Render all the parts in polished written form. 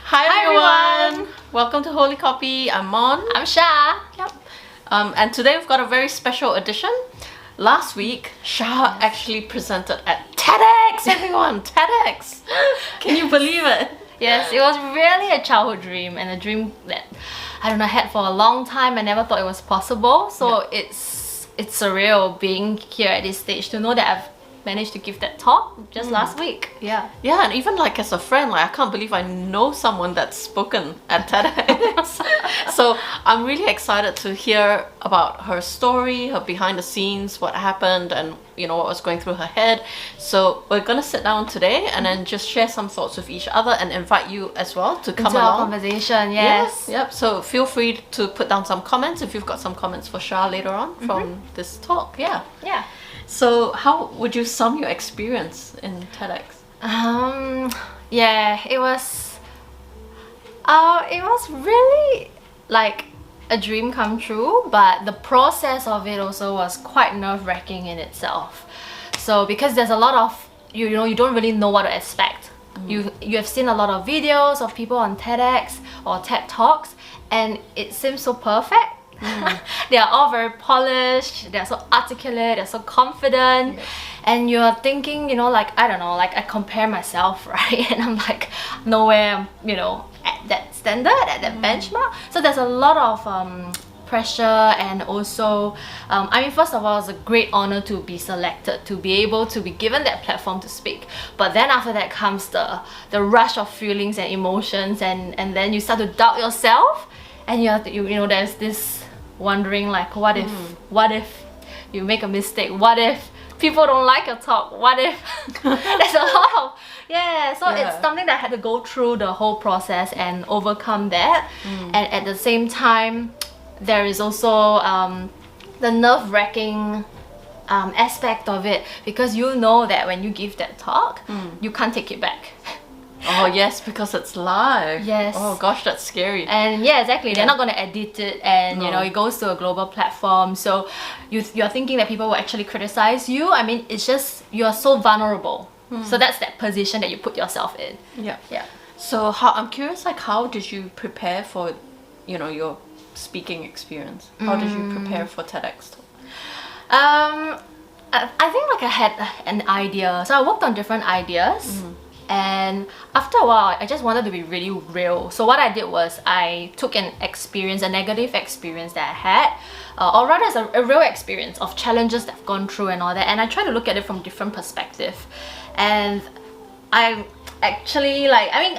Hi everyone! Welcome to Holy Copy. I'm Mon. I'm Shah. Yep. And today we've got a very special edition. Last week, Shah actually presented at TEDx, everyone! TEDx! Can you believe it? Yes, it was really a childhood dream and a dream that I had for a long time. I never thought it was possible. So it's surreal being here at this stage to know that I've managed to give that talk just last week. Yeah, and even like as a friend, I can't believe I know someone that's spoken at TEDx. So I'm really excited to hear about her story, her behind the scenes, what happened, and what was going through her head. So we're gonna sit down today and then just share some thoughts with each other and invite you as well to come into along. our conversation. Yes. Yep. So feel free to put down some comments if you've got some comments for Shah later on from this talk. Yeah. So how would you sum your experience in TEDx? It was really like a dream come true, but the process of it also was quite nerve-wracking in itself. So because there's a lot of you don't really know what to expect. You have seen a lot of videos of people on TEDx or TED Talks, and it seems so perfect. They are all very polished, they're so articulate, they're so confident, and you're thinking, I compare myself, right? And I'm like nowhere, at that standard, at that benchmark. So there's a lot of pressure, and also first of all, it's a great honor to be selected, to be able to be given that platform to speak. But then after that comes the rush of feelings and emotions, and then you start to doubt yourself, and there's this wondering, like, what if you make a mistake? What if people don't like your talk? What if there's a lot of it's something that I had to go through the whole process and overcome that. And at the same time, there is also the nerve-wracking aspect of it, because you know that when you give that talk, you can't take it back. Oh yes, because it's live. Yes. Oh gosh, that's scary. And exactly. They're not going to edit it, and it goes to a global platform. So you're thinking that people will actually criticize you. It's just you're so vulnerable. So that's that position that you put yourself in. Yeah. So I'm curious, how did you prepare for, your speaking experience? How did you prepare for TEDx? I think I had an idea. So I worked on different ideas. And after a while, I just wanted to be really real. So what I did was I took a negative experience that I had, or rather it's a real experience of challenges that I've gone through and all that, and I try to look at it from different perspective. And I actually,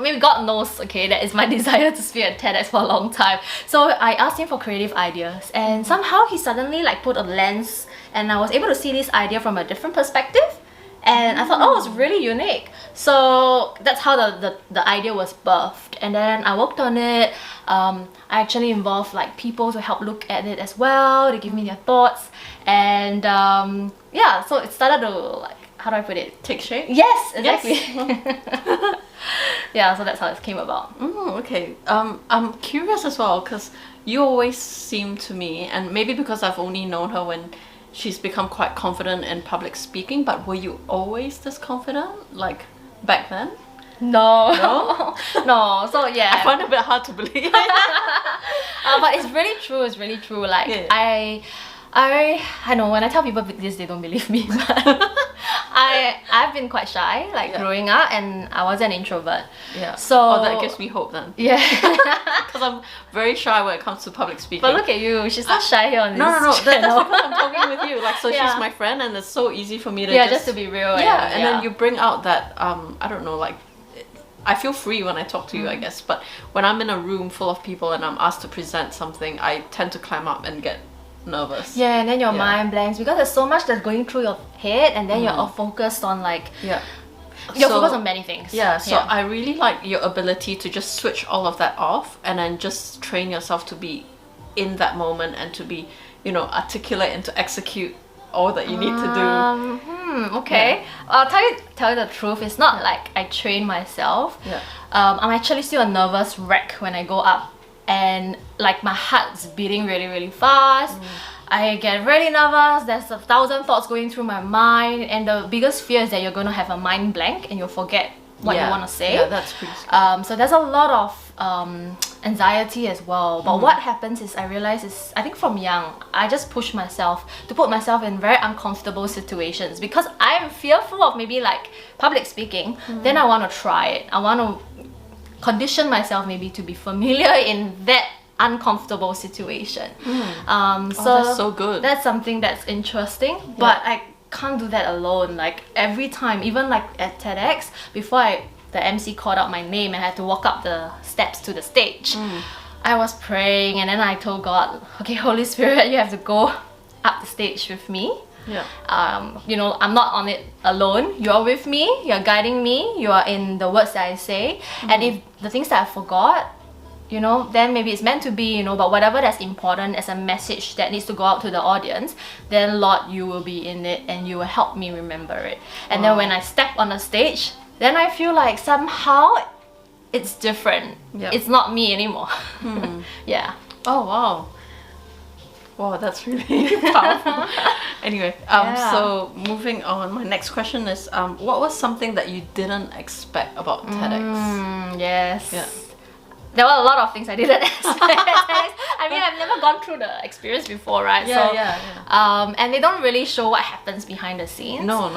maybe God knows, that is my desire to speak at TEDx for a long time. So I asked him for creative ideas, and somehow he suddenly put a lens, and I was able to see this idea from a different perspective. And I thought, it's really unique. So that's how the idea was birthed. And then I worked on it. I actually involved people to help look at it as well. They give me their thoughts. And so it started to, how do I put it? Take shape? Yes, exactly. Yes. So that's how it came about. Okay. I'm curious as well, because you always seem to me, and maybe because I've only known her when she's become quite confident in public speaking, but were you always this confident, back then? No. No. So I find it a bit hard to believe. But it's really true. I know when I tell people this, they don't believe me, but I've been quite shy growing up, and I was an introvert. So that gives me hope then. Yeah. Because I'm very shy when it comes to public speaking. But look at you, she's not shy here on this No, channel. that's because I'm talking with you. She's my friend, and it's so easy for me to just to be real. And then you bring out that I don't know, I feel free when I talk to you, I guess. But when I'm in a room full of people and I'm asked to present something, I tend to climb up and get nervous. And then your mind blanks, because there's so much that's going through your head, and then you're all focused on you're focused on many things. So I really like your ability to just switch all of that off, and then just train yourself to be in that moment, and to be articulate and to execute all that you need to do. Okay. I'll tell you the truth, it's not like I train myself. I'm actually still a nervous wreck when I go up, and my heart's beating really, really fast. I get really nervous. There's 1,000 thoughts going through my mind, and the biggest fear is that you're going to have a mind blank and you'll forget what you want to say. Yeah, that's pretty scary. So there's a lot of anxiety as well. But what happens is I realize I think from young, I just push myself to put myself in very uncomfortable situations because I'm fearful of maybe like public speaking. Then I want to try it. I want to condition myself maybe to be familiar in that uncomfortable situation. So that's so good. That's something that's interesting, but I can't do that alone. Like every time, even like at TEDx, before the MC called out my name and I had to walk up the steps to the stage, I was praying and then I told God, okay, Holy Spirit, you have to go up the stage with me. You know, I'm not on it alone. You're with me, you're guiding me, you are in the words that I say. And if the things that I forgot, you know, then maybe it's meant to be, you know, but whatever that's important as a message that needs to go out to the audience, then Lord, you will be in it and you will help me remember it. And then when I step on the stage, then I feel like somehow it's different. It's not me anymore. Yeah. Oh, wow. Wow, that's really powerful. Anyway, so moving on, my next question is, what was something that you didn't expect about TEDx? Yes. Yeah. There were a lot of things I didn't expect. I mean, I've never gone through the experience before, right? And they don't really show what happens behind the scenes. No.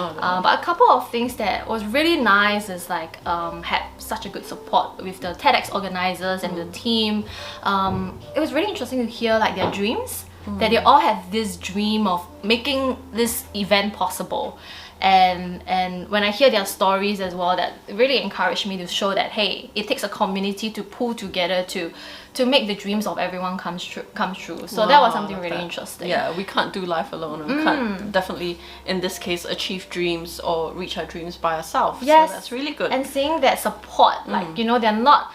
But a couple of things that was really nice is like had such a good support with the TEDx organizers and the team. It was really interesting to hear like their dreams. That they all have this dream of making this event possible. And when I hear their stories as well, that really encouraged me to show that, hey, it takes a community to pull together to make the dreams of everyone come true. So that was something really interesting. Yeah, we can't do life alone. We can't definitely, in this case, achieve dreams or reach our dreams by ourselves. Yes. So that's really good. And seeing that support, like, you know, they're not,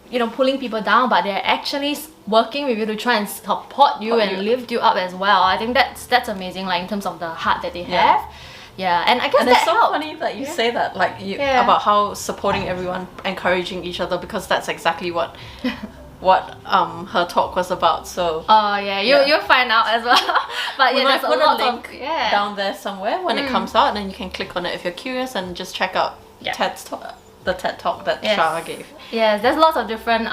you know, pulling people down, but they're actually working with you to try and support you and lift you up as well. I think that's amazing, like in terms of the heart that they have. Yeah, and I guess it's so funny that you say that, like about how supporting everyone, encouraging each other, because that's exactly what her talk was about. So you'll find out as well. But we there's a put lot a link down there somewhere when it comes out, and then you can click on it if you're curious and just check out the TED Talk that Shah gave. Yes, there's lots of different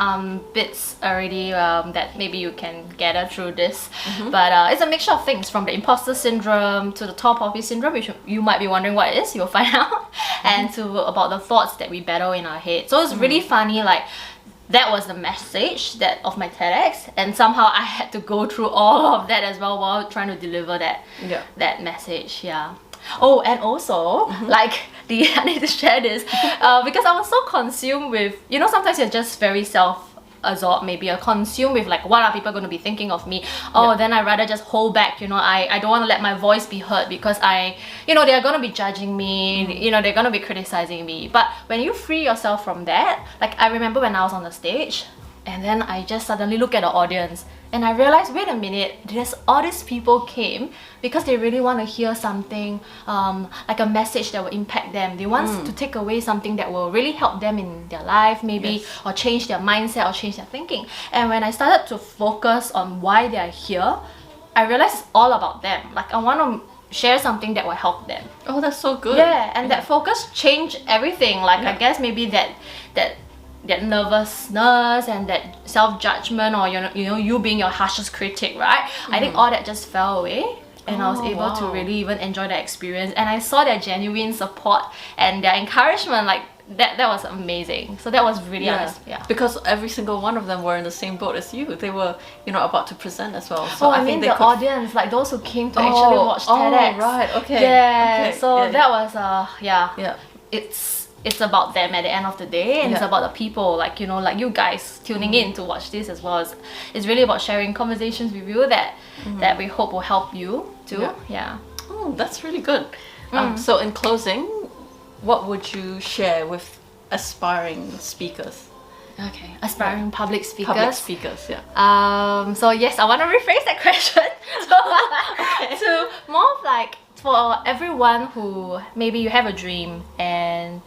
bits already that maybe you can gather through this. But it's a mixture of things, from the imposter syndrome to the tall poppy syndrome, which you might be wondering what it is, you'll find out, and to about the thoughts that we battle in our head. So it's really funny, like that was the message of my TEDx, and somehow I had to go through all of that as well while trying to deliver that message. Oh, and also, like, I need to share this because I was so consumed with, you know, sometimes you're just very self-absorbed, maybe you're consumed with like, what are people going to be thinking of me? Then I'd rather just hold back, you know, I don't want to let my voice be heard because you know, they're going to be judging me, you know, they're going to be criticizing me. But when you free yourself from that, like I remember when I was on the stage, and then I just suddenly look at the audience and I realized, wait a minute, all these people came because they really want to hear something, like a message that will impact them. They want to take away something that will really help them in their life, maybe, or change their mindset or change their thinking. And when I started to focus on why they are here, I realized it's all about them. Like I want to share something that will help them. Oh, that's so good. Yeah, and that focus changed everything. Like I guess maybe that nervousness and that self-judgment, or you being your harshest critic, right? I think all that just fell away, and I was able to really even enjoy the experience, and I saw their genuine support and their encouragement. Like that was amazing. So that was really nice. Because every single one of them were in the same boat as you. They were, you know, about to present as well. So I mean the audience, like those who came to actually watch TEDx. Right, okay. That was it's about them at the end of the day, and it's about the people, like, you know, like you guys tuning in to watch this as well. It's really about sharing conversations with you that we hope will help you too. Oh, that's really good. So in closing, what would you share with aspiring speakers? Okay, aspiring public speakers. Public speakers, So yes, I want to rephrase that question to more of like, for everyone who maybe you have a dream and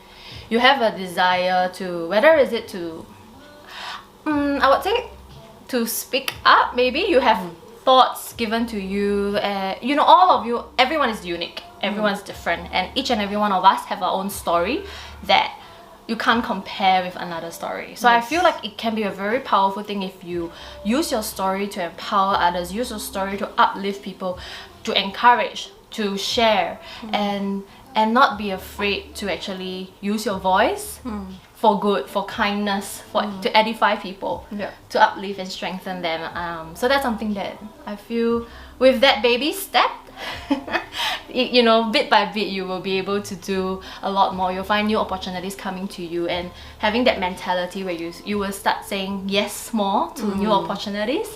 you have a desire to, whether is it to, I would say to speak up, maybe you have thoughts given to you, you know, all of you, everyone is unique, everyone's different, and each and every one of us have our own story that you can't compare with another story. So I feel like it can be a very powerful thing if you use your story to empower others, use your story to uplift people, to encourage, to share, and not be afraid to actually use your voice for good, for kindness, for to edify people, to uplift and strengthen them. So that's something that I feel with that baby step, you know, bit by bit, you will be able to do a lot more. You'll find new opportunities coming to you, and having that mentality where you will start saying yes more to new opportunities,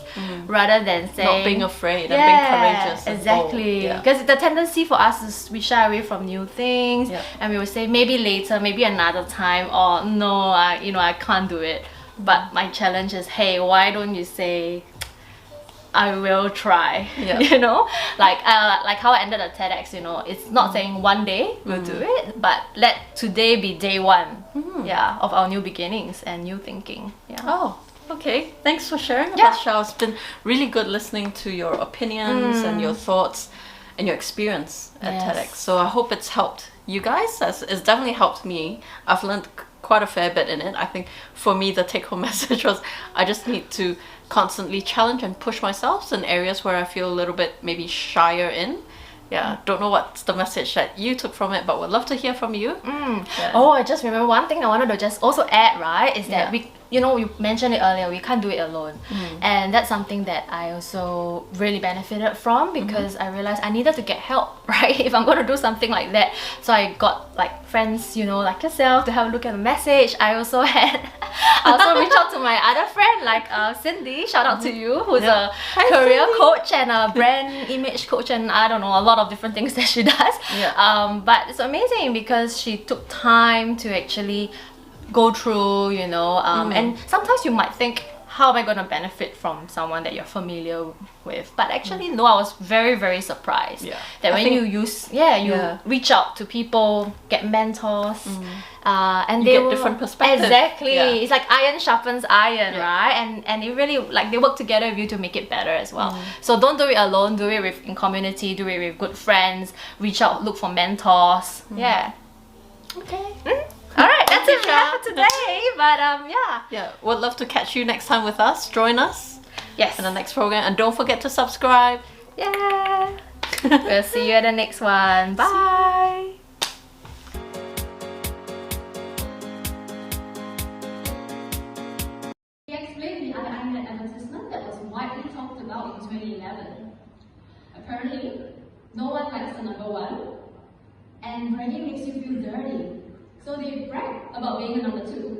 rather than saying not being afraid and being courageous. Exactly, because the tendency for us is we shy away from new things, and we will say maybe later, maybe another time, or no, I can't do it. But my challenge is, hey, why don't you say, I will try, you know, like how I ended the TEDx, you know, it's not saying one day we'll do it, but let today be day one, of our new beginnings and new thinking. Oh, okay. Thanks for sharing about Shao. It's been really good listening to your opinions and your thoughts and your experience at TEDx. So I hope it's helped you guys. It's definitely helped me. I've learned quite a fair bit in it. I think for me, the take-home message was I just need to constantly challenge and push myself in areas where I feel a little bit maybe shyer in. Don't know what's the message that you took from it, but would love to hear from you. Oh, I just remember one thing I wanted to just also add, right, is that we, you know, you mentioned it earlier, we can't do it alone. And that's something that I also really benefited from, because I realized I needed to get help, right, if I'm going to do something like that. So I got like friends, you know, like yourself, to have a look at the message. I also reached out to my other friend, like Cindy, shout out to you, who's a career coach and a brand image coach, and I don't know, a lot of different things that she does. But it's amazing because she took time to actually go through, you know, and sometimes you might think, how am I going to benefit from someone that you're familiar with? But actually, no, I was very, very surprised that when you reach out to people, get mentors, and you they get different perspectives. Exactly. It's like iron sharpens iron, right? And it really, like, they work together with you to make it better as well. So don't do it alone, do it in community, do it with good friends, reach out, look for mentors. Okay. Alright, that's it for today. But would love to catch you next time with us. Join us in the next program, and don't forget to subscribe. We'll see you at the next one. Bye. He explained the unaimed advertisement that was widely talked about in 2011. Apparently, no one likes the number one, and bragging makes you feel dirty. So they brag about being a number two.